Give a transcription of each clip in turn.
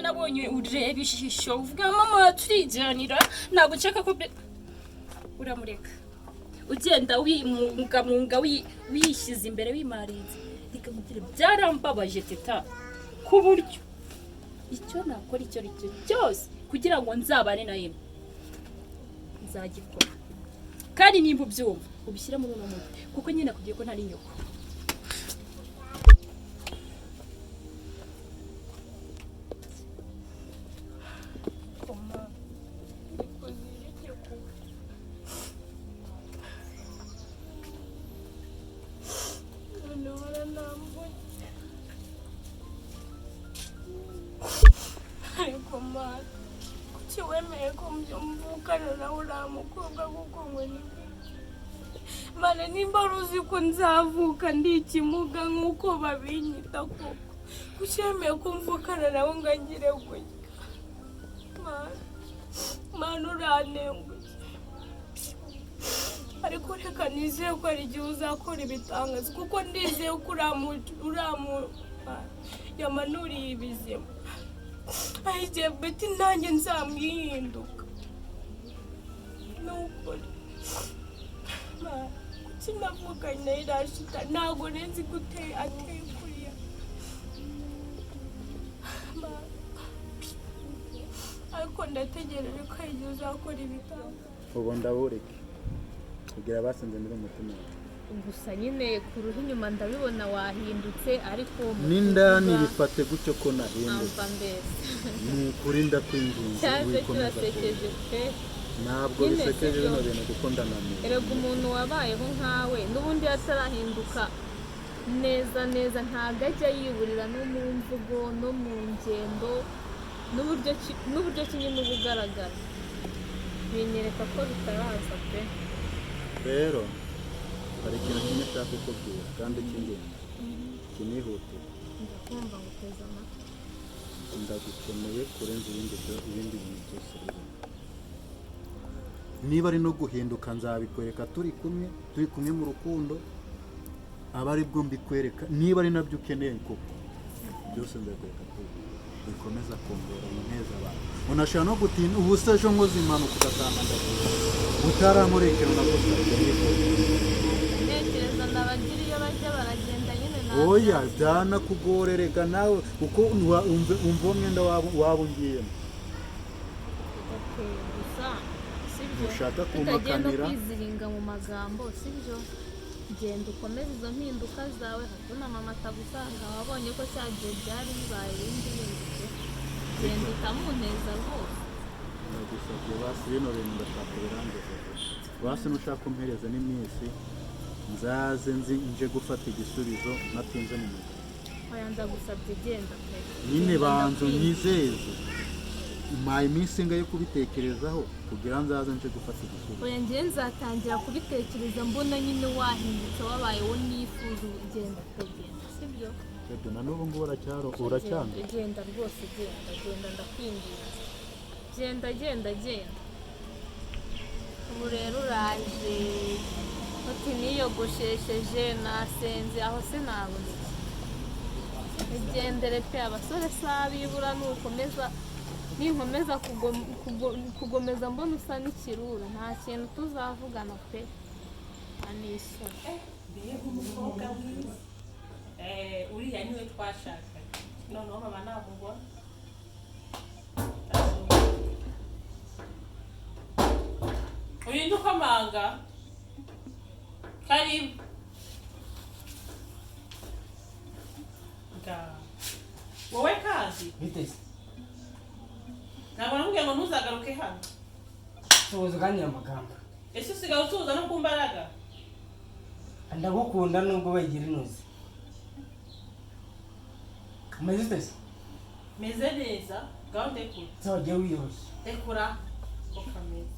nabonye ureba ishisho uvuga mama turijyanira ntabwo nshaka ko uramureka ugenda wimunga wishyize imbere wimarinze rikamugira byarambabaje teta ku buryo icyo nakora icyo ari cyo cyose kugira ngo nzabane na yemwe nzagikora kandi nimba ubyumva ubishyira muri uno mutwe kuko nyine kugiye ko ntari nyoko Mana nimba uzi ko nzavuka ndi ikimuga nk'uko babinyita koko kucyemeye ko mvukana nawe ngangire gutya Mana uranenguye ariko reka nizeye ko ari igihe uzakora ibitangaza kuko ndizeye ko yamanuriye ibizima ahigiye beti nanjye nzamwihinduka nukuri sinavuganye nayo irashita ntabwo nenzi guteye ateye kuriya ariko ndategereje ko igihe uzakora ibitanga ubu ndabureke kugira basenze muri umutima gusa nyine ku ruhu inyuma ndabibona wahindutse ariko n'indani bifate gutyo ko nahindutse ni ukuri ndakwinginze cyane kirasekeje pe ntabwo bisekeje bino bintu kuko ndananiwe erega umuntu wabayeho nkawe n'ubundi atarahinduka neza ntabwo ajya yiburira no mu mvugo no mu ngendo n'uburyo kinini uba ugaragara binyereka ko bitaraza pe rero hari ikintu kimwe nshaka kukubwira kandi cy'ingenzi kinihutira ndakumva nguteze amatwi ndagukeneye kurenza ibindi bintu byose niba ari no guhinduka nzabikwereka turi kumwe mu rukundo aba ari bwo mbikwereka niba ari nabyo ukeneye koko byose ndakwereka ko bikomeza kongera neza abantu unashaka no gutinda ubuse ejo nkoze impanuka ugasanga ndavuga utarankorekera nabwo ntekereza nabagira iyo bajya baragenda nyine nawe oya byanakugorereka nawe kuko umva umwenda waba ungiyemo ushaka kumpakanira kwiziringa mu magambo sibyo genda ukomeze izo mpinduka zawe hato na mama atagusanga wabonye ko cyagiye byari bibaye ibindi bindutse genda utamuneza rwose nagusabye basi bino bintu ndashaka birangiza basi nushaka kumpereza n'iminsi nzaze nje gufata igisubizo natinze mu mutwe oya ndagusabye genda pe nyine banzo nyizeze umpaye iminsi inga yo kubitekerezaho kugira nzaze nje gufata igisubizo oya ngiye nzatangira kubitekereza mbona nyine wahindutse wabayeho nifuza ugenda ukagenda sibyo Bebe na n'ubu ngubu uracyanga genda rwose genda ndakwinginze genda ubu rero uraje uti niyogoshesheje nasenze aho se nabonetse ugendere pe abasore sabibura nukomeza ninkomeza kugomeza mbona usa n'ikirura nta kintu tuzavugana pe anisho mbega umukobwa mwiza uriya niwe twashakanye noneho nkaba namubona uhinduka amanga karibu wowe kazi biteze ntabwo namubwiye ngo ntuzagaruke hano tuzi uganira amagambo ese usigaye utuza no ku mbaraga ndagukunda nubwo bagira inuzi umeze uteze meze neza gahunda ekura nzajya wiyoroshya ekura ukameza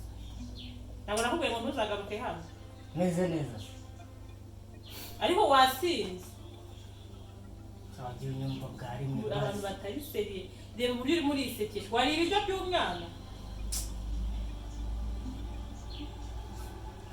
ntabwo nakubwiye ngo ntuzagaruke hano meze neza ariko wasinze nzajya unyumva bwa rimwe abantu batari seriye reba uburyo urimo urisekesha wari ibiryo by'umwana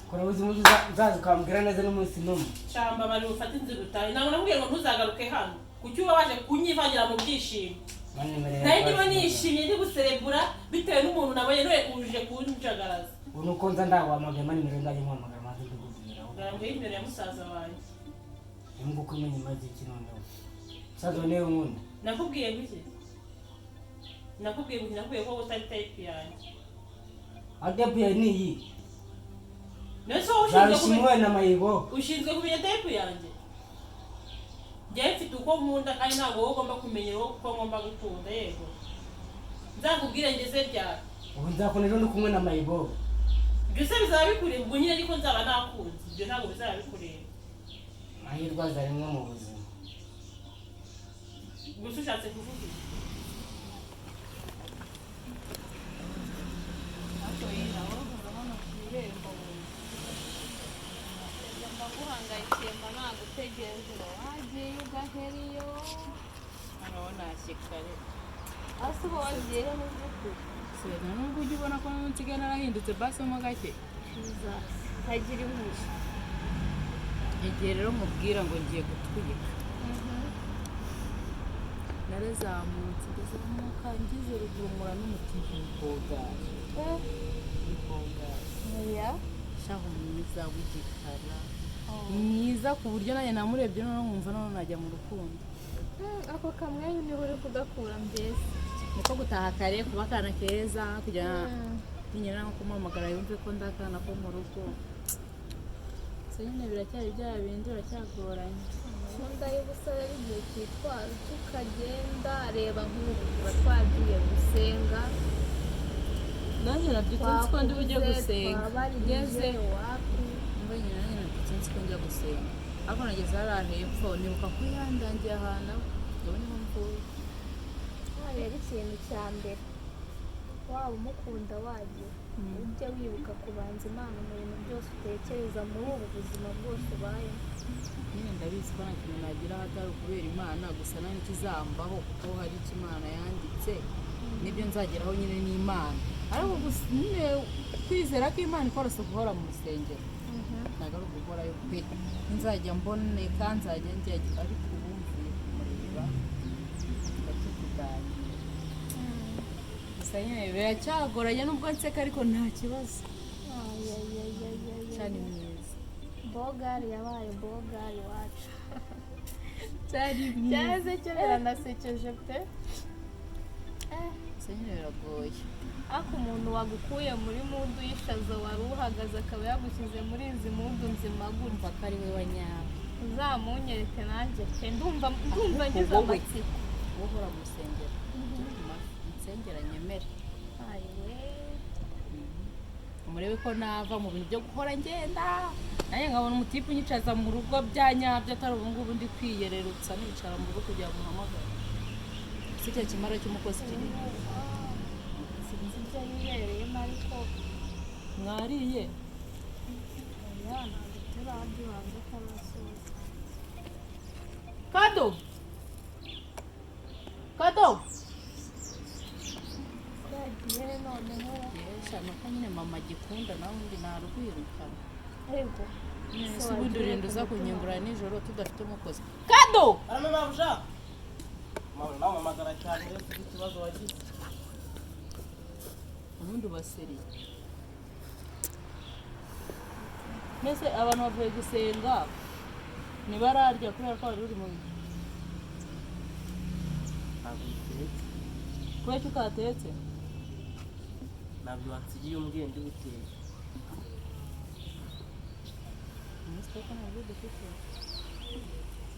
kora ubuzima uzaza ukambwira neza n'umunsi n'umwe cyamba bari bufate inzira utahe ntabwo nakubwiye ngo ntuzagaruke hano kuki uba waje kunyivangira mu byishimo Manyemerera. nayo ndimo nishimye ndi guserebura bitewe n'umuntu nabonye none uje kunjagaraza Ubu nuko nza ndaguhamagaye manyemerera ngajya nkuhamagara maze ndikubwiraho. ngarambwe imbere ya musaza wanjye Imbwa uko imenya imaze iki noneho. Sazo niwe nkunda. nakubwiye bike nakubwiye ko utari type yanjye Adepu ya ni iyi. nese wowe ushinzwe Zarishimwe na mayibo. kumenya type yanjye njyewe mfite uko nkunda kandi ntabwo wowe ugomba kumenya uko ngomba gukunda yego nzakubwire ngeze ryari Ubu nzakunda rero ndi kumwe na mayibo. ibyo se bizaba bikureba ubwo nyine ariko nzaba nakunze ibyo ntabwo bizaba bikureba Mahirwe aza rimwe mu buzima. gusa ushatse kuvuga iki ndaguhangayikiye mba nagutegereje wagiye ugahera iyo hano nashyikare hasi uba wagiye he mu by'ukuri sena nubwo ujya ubona ko nsigaye narahindutse basi mo gake kiza ntagira impushya igihe rero mubwira ngo ngiye gutwika narazamutse ndazamuka ngize rugurumura n'umutima w'ibogari oya shaho mwiza w'igikara mwiza ku buryo nanjye namurebye noneho nkumva noneho najya mu rukundo ako kamwenyu niho uri kugakura mbese niko gutaha kare kuba akana keza kujya nyina no kumuhamagara yumve ko ndakana ko mu rugo so nyine biracyari bya bindi biracyagoranye nkunda y'ubusa rero igihe cyitwara tukagenda reba nk'ubu tuba twagiye gusenga nanjye nabyutse nzi ko ndi bujye gusenga ngeze wapi mba nyina nanjye nabyutse nzi ko njya gusenga ariko nageze hariya hepfo nibuka ko yandangiye ahantu ubu niho mvuye rero ikintu cya mbere waba umukunda wagira ujya wibuka kubanza Imana mu bintu byose utekereza muri ubu buzima bwose ubayemo nyine ndabizi ko nta kintu nagira ahatari ukubera Imana gusa nta n'ikizambaho kuko hari icyo Imana yanditse nibyo nzageraho nyine n'Imana ariko gusa nyine kwizera ko Imana ikorose guhora mu rusengero ntabwo ari uguhorayo pe nzajya mboneka nzajya njyayo ariko ubu mvuye kumureba ndatukuganira gusa nyine biracyagoranye nubwo nseka ariko nta kibazo cyane mwiza bogari yabaye bogari wacu cyari mwiza cyaze cyo biranasekeje pe gusa nyine biragoye ariko umuntu wagukuye muri mudu y'ishaza wari uhagaze akaba yagushyize muri izi mudu nzima gutya ko ari we wa nyawe uzamunyereke nanjye pe ndumva ngize amatsiko uhora mu rusengero insengero nyemere ayiwe murebe ko nava mu bintu byo guhora ngenda nanjye nkabona umutipe unyicaza mu rugo bya nyabyo atari ubu ngubu ndi kwiyererutsa nicara mu rugo kugira ngo muhamagare si cyo kimara cy'umukozi kiri sinzi ibyo yibereyemo ariko mwariye oya ntabwo turabyo hanze atarasoza kado kado yagiye noneho yeshana ko nyine mama agikunda nawe undi narwirukana ariko si ubundi urinda uza kunyungura nijoro tudafite umukozi kado arame babuja mama namamagara cyane rero ufite ikibazo wagize ubundi ubaseriye mbese abantu bavuye gusenga ntibararya kubera ko wari uri mu bihe ntabwo bitetse kubera ko utatetse ntabwo wansigiye umbwiye ndi guteka umunsi ko ntabwo dufite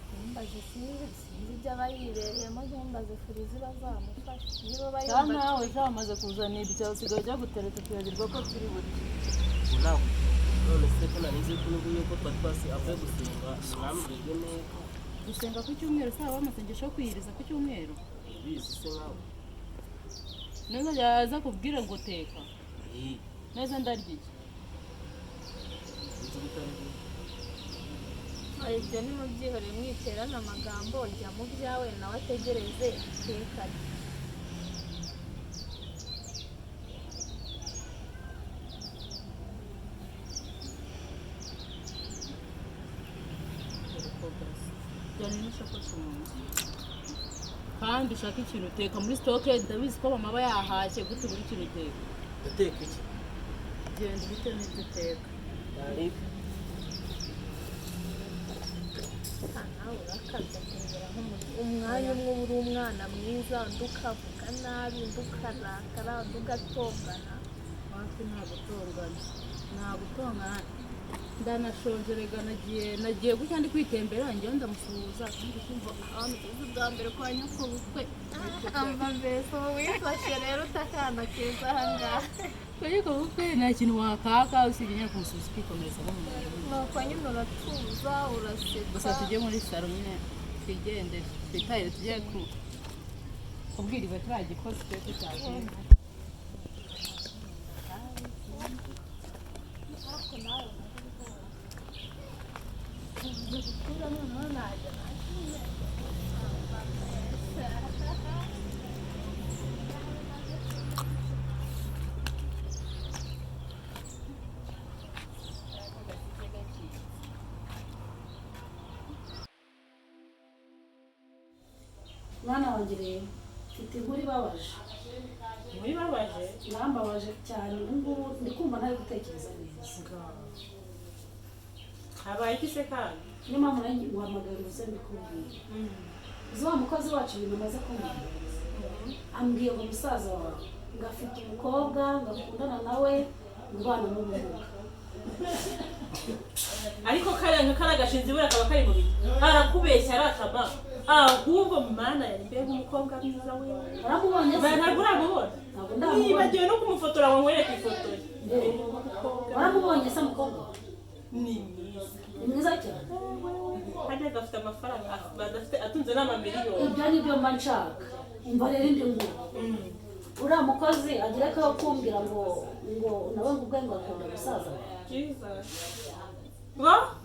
ntumbaze sinzi ibyo aba yibereyemo ntumbaze furi ziba zamufashe niba cyangwa bayumva nawe ejo bamaze kuzanira ibyawe usigaye ujya gutereta ukibagirwa ko turi buryo ubu ntabwo none se ko narize ko n'ubu yuko twari twasi avuye gusenga mwambwirwe neza gusenga ku cyumweru si haba amasengesho yo kwiyiriza ku cyumweru bizi se nkawe neza yaza kubwira ngo teka iyi neza ndarya iki inzu bitari hari ibyo nimubyihoreye mwiterana amagambo jya mu byawe nawe ategereze itekane jyana n'ishakoshi mu nzu kandi ushaka ikintu uteka muri stoke ndabizi ko mama aba yahashye gute buri kintu uteka Uteka iki? genda uhite n'ibyo uteka Ari nawe urakaza kongera umwanya umwe uri umwana mwiza undi ukavuga nabi undi ukarakara undi ugatongana hafi nta gutongana ndanashonje rega nagiye gutya ndi kwitembera njyewe ndamusuhuza kandi kumva ahantu tuzi bwa mbere kwa nyoko bukwe amba mbese ubu wifashe rero utakana keza ahangaha kwa nyoko bukwe nta kintu wakaka usibye nyine kumusuhuza ukikomereza no mu muriro nuko nyine uratuza uraseka gusa tujye muri salo nyine twigende twitahire tujye kubwiriza turagikoze twe tutagenda mwana wanjye rero mfite inkuru ibabaje irambabaje cyane ubu ngubu ndi kumva ntari gutekereza neza habaye iki se kandi niyo mpamvu nanjye guhamagara uze mbikubwira uzi wa mukozi wacu ibintu amaze kumubwira ambwiye ngo musaza wawe ngo afite umukobwa ngo akundana nawe ubana n'umuhungu ariko kariya gashinzi buriya kaba kari mu bihe arakubeshya aratama ahubwo mana yari mbega umukobwa mwiza we waramubonye se ntabwo uramubona ntabwo ndamubona nibagiwe no kumufotora ngo nkwereke ifoto ye waramubonye se mukobwa ni mwiza ni mwiza cyane hajya gafite amafaranga badafite atunze n'amamiliyoni ibyo ni byo mba nshaka umva rero indi nkuru uriya mukozi agira ko kumbwira ngo nawe ngo ubwe ngo akunda gusaza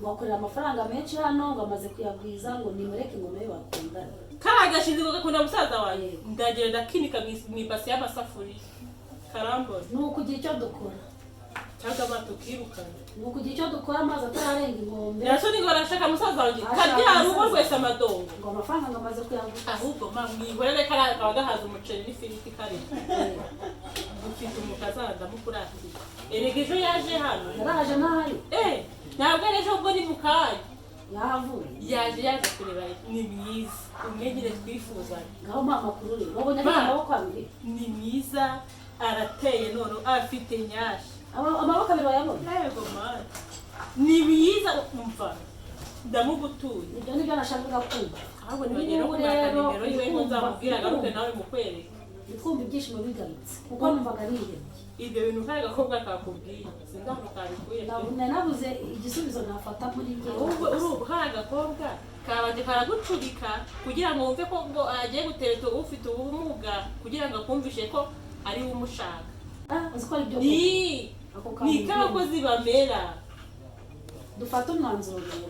bakorera amafaranga menshi hano ngo amaze kuyagwiza ngo nimureke ngo nawe bakundane kariya gashinzi ngo gakunda musaza wanjye ndagenda ndakinika mu ibasi y'amasafuriya karambona ni ukugira icyo dukora cyangwa batukirukana ni ukugira icyo dukora amazi atararenga inkombe yarasoni ngo arashaka musaza wanjye karya rugo rwese amadongo ngo amafaranga ngo amaze kuyagwiza ahubwo mwihorere kariya kaba gahaza umuceri n'ifiriti karimo ufite umukazana ndamukuratiye erega ejo yaje hano yaraje ntahari ntabwo ari ejo ubwo ni mu kanya yahavuye yaje kureba ni mwiza umwe nyine twifuzanya ngaho mpa amakuru rero wabonye ari amaboko abiri ni mwiza arateye none afite nyashi amaboko abiri wayabona yego mani ni mwiza umva ndamugutuye ibyo nibyo nashakaga kumva ahubwo nibagera ku nimero yiwe ngo nzamubwira agaruke nawe mukwereke ndi kumva ibyishimo bigarutse kuko numvaga nihebye ibyo bintu kari agakobwa kakubwiye singaho kabikuye nabuze igisubizo nafata muri njye ahubwo urubu kari agakobwa kabanje karagucurika kugira ngo wumve ko ngo agiye gutereta ufite ubumuga kugira ngo akumvishe ko ari we umushaka uzi ko ari byo ni k'abakozi bamera dufate umwanzuro rero